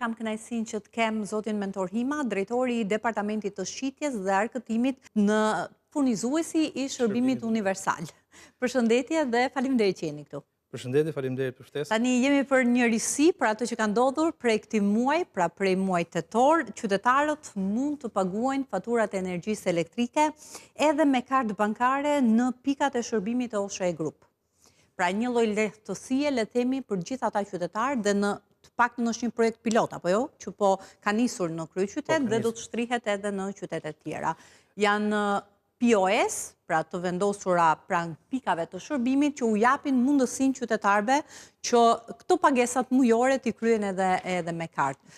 kam kënaqësinë që të kem zotin Mentor Hima, drejtori i Departamentit të Shitjes dhe Arkëtimit në furnizuesi i shërbimit universal. Përshëndetje dhe faleminderit që jeni këtu. Përshëndetje, faleminderit për ftesën. Tani jemi për një risi për ato që ka ndodhur prej këtij muaji, pra prej muajit tetor, qytetarët mund të paguajnë faturat e energjisë elektrike edhe me kartë bankare në pikat e shërbimit të OSHE Group. Pra një lloj lehtësie, le të themi, për gjithë ata qytetarë dhe në të paktën është një projekt pilot apo jo, që po ka nisur në kryeqytet dhe do të shtrihet edhe në qytetet tjera. Janë POS, pra të vendosura pranë pikave të shërbimit që u japin mundësinë qytetarëve që këto pagesat mujore t'i kryen edhe me kartë.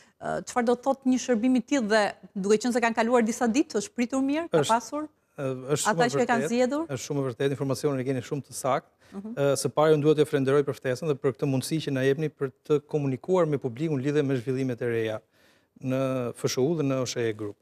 Çfarë do të thotë një shërbim i tillë dhe duke qenë se kanë kaluar disa ditë, është pritur mirë, ka pasur ata që e kanë zgjedhur? Është shumë e vërtetë, informacionin e keni shumë të saktë. Së pari unë duhet t'ju falenderoj për ftesën dhe për këtë mundësi që na jepni për të komunikuar me publikun lidhe me zhvillimet e reja në FSHU dhe në OSHE Group.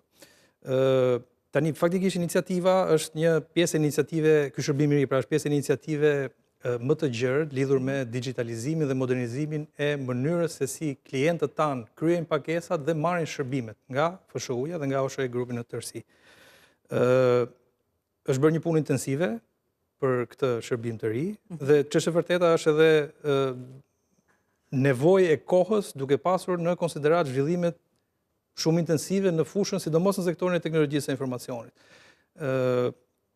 Tani, faktikisht iniciativa është një pjesë e iniciative, ky shërbim i ri, pra është pjesë e iniciative më të gjerë lidhur me digitalizimin dhe modernizimin e mënyrës se si klientët tanë kryejnë pagesat dhe marrin shërbimet nga FSHU-ja dhe nga OSHE Groupi në tërësi. Është bërë një punë intensive për këtë shërbim të ri dhe ç'është e vërteta është edhe nevojë e kohës duke pasur në konsiderat zhvillimet shumë intensive në fushën, sidomos në sektorin e teknologjisë së informacionit.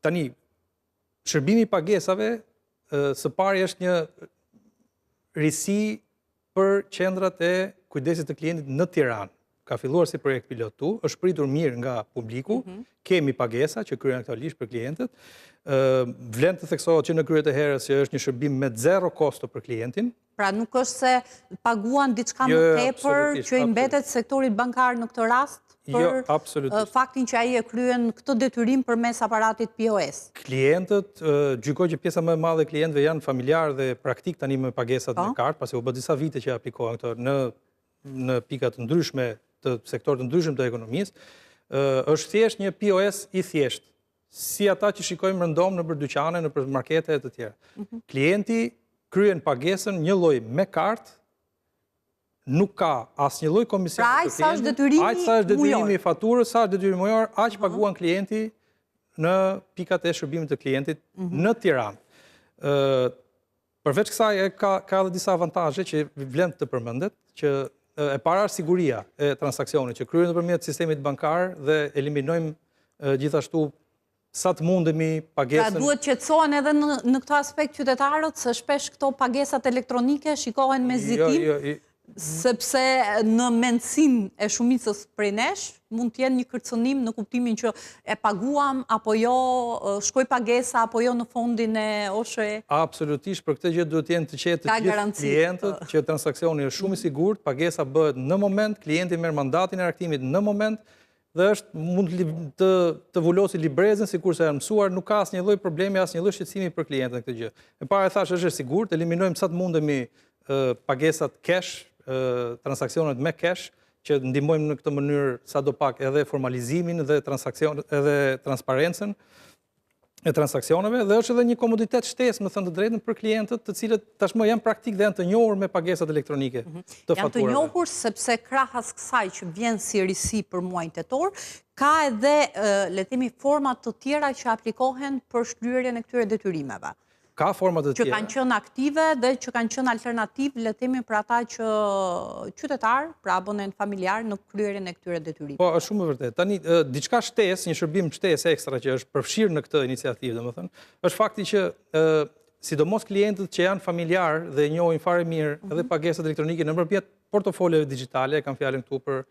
Tani, shërbimi i pagesave së pari është një risi për qendrat e kujdesit të klientit në Tiranë. Ka filluar si projekt pilot tu, është pritur mirë nga publiku, kemi pagesa që kryen aktualisht për klientët. Vlen të theksohet që në kryet e herës që është një shërbim me zero kosto për klientin. Pra nuk është se paguan diçka më tepër që i mbetet sektorit bankar në këtë rast për faktin që ai e kryen këtë detyrim përmes aparatit POS. Klientët, gjykoj që pjesa më e madhe e klientëve janë familjar dhe praktik tani me pagesat me kartë, pasi u bë disa vite që aplikohen këto në pikat të ndryshme të sektorit të ndryshëm të ekonomisë, është thjesht një POS i thjesht, si ata që shikojmë rëndom në për dyqane, në për markete e të tjera. Klienti kryen pagesën një lloj me kartë, nuk ka asnjë lloj komisioni për klientin. Aq sa është detyrimi i faturës, sa është detyrimi mujor, aq paguan klienti në pikat e shërbimit të klientit në Tiranë. Përveç kësaj ka edhe disa avantazhe që vlen të përmendet, që e para është siguria e transaksionit që kryhen nëpërmjet sistemit bankar dhe eliminojmë gjithashtu sa të mundemi pagesën. Pra duhet qetësohen edhe në këtë aspekt qytetarët, se shpesh këto pagesat elektronike shikohen me zitim, sepse në mendsinë e shumicës prej nesh mund të jenë një kërcënim në kuptimin që e paguam apo jo, shkoi pagesa apo jo në fondin e OSHE. Absolutisht, për këtë gjë duhet të jenë të qetë të gjithë klientët që transaksioni është shumë i sigurt, pagesa bëhet në moment, klienti merr mandatin e raktimit në moment dhe mund të vulosi librezën sikurse janë mësuar, nuk ka asnjë lloj problemi, asnjë lloj shqetësimi për klientën këtë gjë. E para e thash është e sigurt, eliminojmë sa të mundemi pagesat cash, transaksionet me cash, që ndihmojmë në këtë mënyrë sadopak edhe formalizimin dhe transparencën e transaksioneve dhe është edhe një komoditet shtesë, më thënë të drejtën, për klientët, të cilët tashmë janë praktik dhe janë të njohur me pagesat elektronike të faturave. Janë të njohur sepse krahas kësaj që vjen si risi për muajin tetor, ka edhe le të themi forma të tjera që aplikohen për shlyerjen e këtyre detyrimeve. Ka format të tjera. Që kanë qenë aktive dhe që kanë qenë alternativ, le të themi, për ata që qytetar, pra abonent familjar në kryerjen e këtyre detyrimeve. Po, është shumë e vërtetë. Tani diçka shtesë, një shërbim shtesë ekstra që është përfshirë në këtë iniciativë, domethënë, është fakti që sidomos klientët që janë familjar dhe njohin fare mirë edhe pagesat elektronike nëpërmjet portofoleve digjitale, kam fjalën këtu për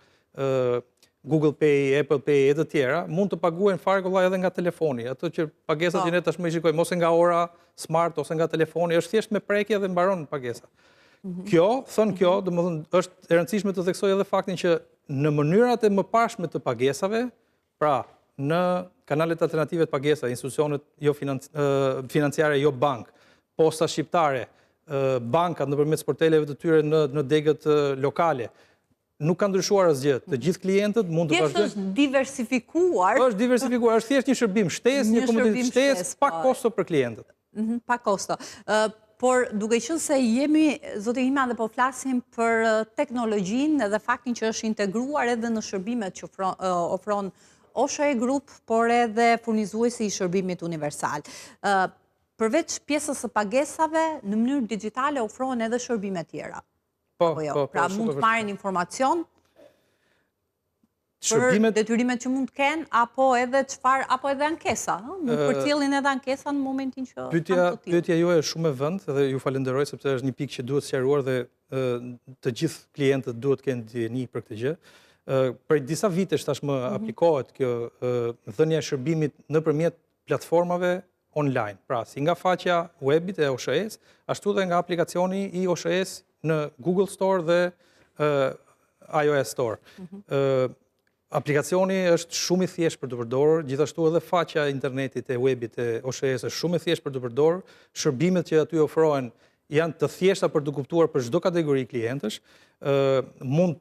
Google Pay, Apple Pay e të tjera, mund të paguajnë fare kollaj edhe nga telefoni. Ato që pagesat që ne tashmë i shikojmë ose nga ora smart ose nga telefoni, është thjesht me prekje dhe mbaron pagesa. Kjo, domethënë është e rëndësishme të theksoj edhe faktin që në mënyrat e mëparshme të pagesave, pra në kanalet alternative të pagesa, institucionet jo financiare, jo bank, posta shqiptare, bankat nëpërmjet sporteleve të tyre në degët lokale, nuk ka ndryshuar asgjë. Të gjithë klientët mund të vazhdojnë. Është diversifikuar. Është diversifikuar, është thjesht një shërbim shtesë, një komoditet shtesë, pa kosto për klientët. Pa kosto. Por duke qenë se jemi, zotë Hima, dhe po flasim për teknologjinë dhe faktin që është integruar edhe në shërbimet që ofron OSHE Group, por edhe furnizuesi i shërbimit universal. Përveç pjesës së pagesave, në mënyrë digjitale ofrohen edhe shërbime tjera. Pra mund të marrin informacion për detyrimet që mund të kenë, apo edhe ankesa. Mund përcjellin edhe ankesa në momentin që kanë të tillë. Pyetja juaj është shumë e vënd dhe ju falenderoj sepse është një pikë që duhet sqaruar dhe të gjithë klientët duhet të kenë dieni për këtë gjë. Për disa vitesh tashmë aplikohet kjo dhënia e shërbimit nëpërmjet platformave online. Pra, si nga faqja webit e OSHE-s, ashtu dhe nga aplikacioni i OSHE-s në Google Store dhe iOS Store. Aplikacioni është shumë i thjeshtë për të përdorur, gjithashtu edhe faqja e internetit e webit e OSHE-s është shumë e thjeshtë për të përdorur. Shërbimet që aty ofrohen janë të thjeshta për të kuptuar për çdo kategori klientësh. Mund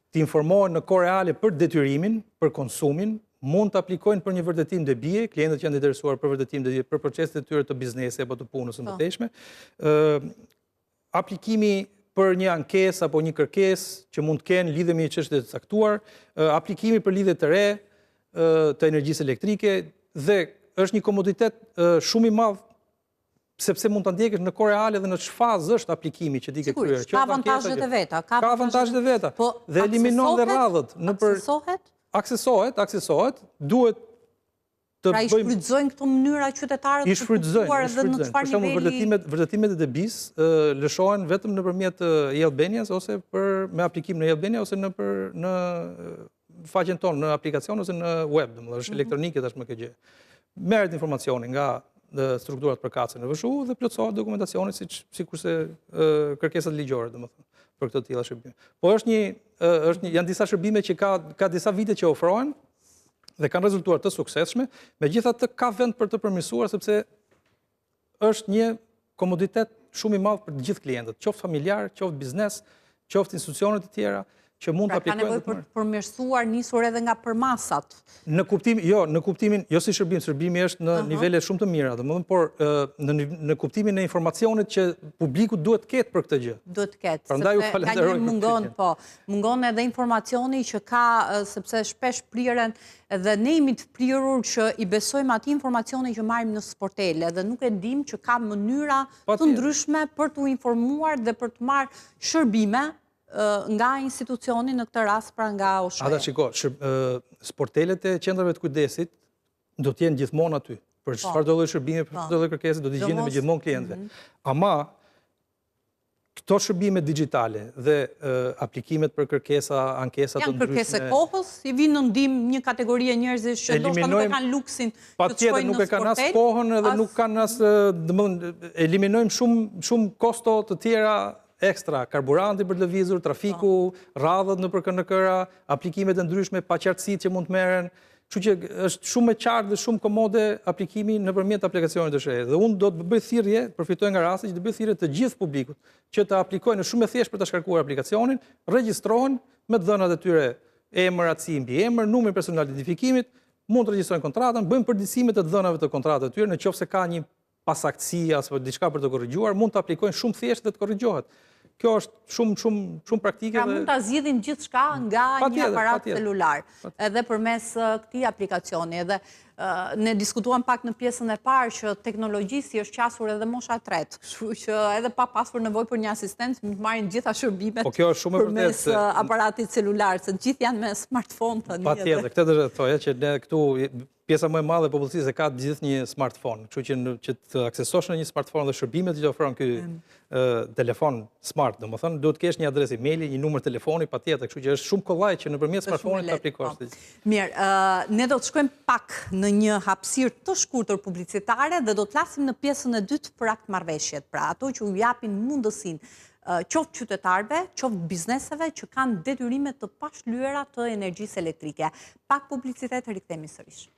të informohen në kohë reale për detyrimin, për konsumin, mund të aplikojnë për një vërtetim debije, klientët që janë interesuar për vërtetim debije për proceset e tyre të biznesit apo të punës së mëtejshme. Aplikimi për një ankesë apo një kërkesë që mund të kenë lidhje me një çështje të caktuar, aplikimi për lidhje të re të energjisë elektrike dhe është një komoditet shumë i madh sepse mund ta ndjekësh në kohë reale dhe në çfarë fazë është aplikimi që ti ke kryer. Ka avantazhet e veta. Ka avantazhet e veta. Dhe eliminon dhe radhët. Aksesohet, duhet të pra i shfrytëzojnë këto mënyra qytetarët të kuptuar edhe në çfarë niveli. Vërtetimet e debis lëshohen vetëm nëpërmjet e-Albanias ose me aplikim në e-Albania ose në faqen tonë, në aplikacion ose në web, domethënë është elektronike tashmë kjo gjë. Merret informacioni nga strukturat përkatëse në VSHU dhe plotësohet dokumentacioni sikurse kërkesat ligjore, domethënë, për këtë tilla shërbime. Po janë disa shërbime që ka disa vite që ofrohen dhe kanë rezultuar të suksesshme, megjithatë ka vend për të përmirësuar sepse është një komoditet shumë i madh për të gjithë klientët, qoftë familjar, qoftë biznes, qoftë institucione të tjera, që mund të aplikojnë. Pra ka nevojë për të përmirësuar nisur edhe nga përmasat. Në kuptimin, jo si shërbimi është në nivele shumë të mira, domethënë, por në kuptimin e informacionit që publiku duhet të ketë për këtë gjë. Duhet të ketë. Prandaj ju falenderoj. Mungon edhe informacioni që ka, sepse shpesh priren dhe ne jemi të prirur që i besojmë atij informacioni që marrim në sportele dhe nuk e dim që ka mënyra të ndryshme për t'u informuar dhe për të marrë shërbime nga institucioni në këtë rast pra nga OSHE. Ata shiko, sportelet e qendrave të kujdesit do të jenë gjithmonë aty. Për çfarë do lloj shërbimi, për çfarë do lloj kërkese do t'i gjeni me gjithmonë klientëve. Ama këto shërbime digjitale dhe aplikimet për kërkesa, ankesa të ndryshme. Janë kërkesë kohës, i vinë në ndihmë një kategori e njerëzish që ndoshta nuk e kanë luksin të shkojnë nuk e kanë as kohën edhe nuk kanë as, domethënë eliminojmë shumë kosto të tjera ekstra, karburanti për të lëvizur, trafiku, radhët nëpër KNK-ra, aplikimet e ndryshme, paqartësitë që mund të merren. Kështu që është shumë e qartë dhe shumë komode aplikimi nëpërmjet aplikacionit të SHE. Dhe unë do të bëj thirrje, përfitoj nga rasti që të bëj thirrje të gjithë publikut që të aplikojnë shumë e thjeshtë për ta shkarkuar aplikacionin, regjistrohen me dhënat e tyre, emër, atësi mbi emër, numrin personal të identifikimit, mund të regjistrojnë kontratën, bëjmë përditësime të dhënave të kontratës të tyre, nëse ka një pasaktësi apo diçka për të korrigjuar, mund të aplikojnë shumë thjesht dhe të korrigjohet. Kjo është shumë praktike. Pra mund ta zgjidhin gjithçka nga një aparat celular, edhe përmes këtij aplikacioni. Edhe ne diskutuam pak në pjesën e parë që teknologjisi është qasur edhe mosha e tretë, kështu që edhe pa pasur nevojë për një asistencë mund të marrin gjitha shërbimet përmes aparatit celular, se gjithë janë me smartphone tani. Patjetër, këtë do të thoya që ne këtu pjesa më e madhe e popullsisë ka gjithë një smartphone, kështu që të aksesosh në një smartphone dhe shërbimet që ofron ky telefon smart, domethënë duhet të kesh një adresë emaili, një numër telefoni patjetër, kështu që është shumë kollaj që nëpërmjet smartphone-it të aplikosh. Mirë, ne do të shkojmë pak në një hapësirë të shkurtër publicitare dhe do të flasim në pjesën e dytë për aktmarrëveshjet, pra ato që u japin mundësinë qoftë qytetarëve, qoftë bizneseve që kanë detyrime të pashlyera të energjisë elektrike. Pak publicitet, rikthehemi sërish.